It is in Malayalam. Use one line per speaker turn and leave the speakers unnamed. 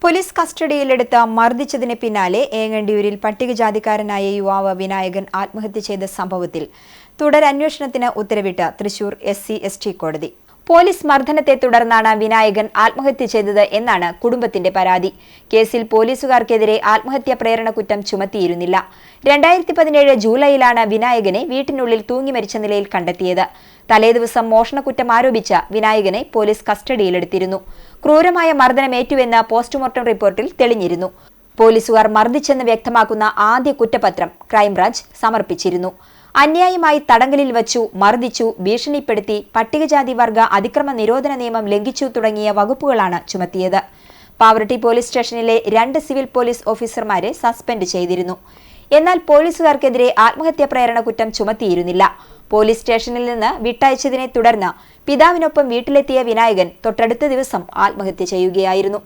പോലീസ് കസ്റ്റഡിയിലെടുത്ത് മർദ്ദിച്ചതിന് പിന്നാലെ ഏങ്ങണ്ടിയൂരിൽ പട്ടികജാതിക്കാരനായ യുവാവ് വിനായകൻ ആത്മഹത്യ ചെയ്ത സംഭവത്തിൽ തുടരന്വേഷണത്തിന് ഉത്തരവിട്ട് തൃശൂർ SC/ST കോടതി. പോലീസ് മർദ്ദനത്തെ തുടർന്നാണ് വിനായകൻ ആത്മഹത്യ ചെയ്തത് എന്നാണ് കുടുംബത്തിന്റെ പരാതി. കേസിൽ പോലീസുകാർക്കെതിരെ ആത്മഹത്യാ പ്രേരണ കുറ്റം ചുമത്തിയിരുന്നില്ല. 2017 ജൂലൈയിലാണ് വിനായകനെ വീട്ടിനുള്ളിൽ തൂങ്ങി മരിച്ച നിലയിൽ കണ്ടെത്തിയത്. തലേദിവസം മോഷണക്കുറ്റം ആരോപിച്ച വിനായകനെ പോലീസ് കസ്റ്റഡിയിലെടുത്തിരുന്നു. ക്രൂരമായ മർദ്ദനമേറ്റുവെന്ന് പോസ്റ്റ്മോർട്ടം റിപ്പോർട്ടിൽ തെളിഞ്ഞിരുന്നു. പോലീസുകാർ മർദ്ദിച്ചെന്ന് വ്യക്തമാക്കുന്ന ആദ്യ കുറ്റപത്രം ക്രൈംബ്രാഞ്ച് സമർപ്പിച്ചിരുന്നു. അന്യായമായി തടങ്കലിൽ വച്ചു, മർദ്ദിച്ചു, ഭീഷണിപ്പെടുത്തി, പട്ടികജാതി വർഗ അതിക്രമ നിരോധന നിയമം ലംഘിച്ചു തുടങ്ങിയ വകുപ്പുകളാണ് ചുമത്തിയത്. പാവറട്ടി പോലീസ് സ്റ്റേഷനിലെ 2 സിവിൽ പോലീസ് ഓഫീസർമാരെ സസ്പെൻഡ് ചെയ്തിരുന്നു. എന്നാൽ പോലീസുകാർക്കെതിരെ ആത്മഹത്യാ പ്രേരണ കുറ്റം ചുമത്തിയിരുന്നില്ല. പോലീസ് സ്റ്റേഷനിൽ നിന്ന് വിട്ടയച്ചതിനെ തുടർന്ന് പിതാവിനൊപ്പം വീട്ടിലെത്തിയ വിനായകൻ തൊട്ടടുത്ത ദിവസം ആത്മഹത്യ ചെയ്യുകയായിരുന്നു.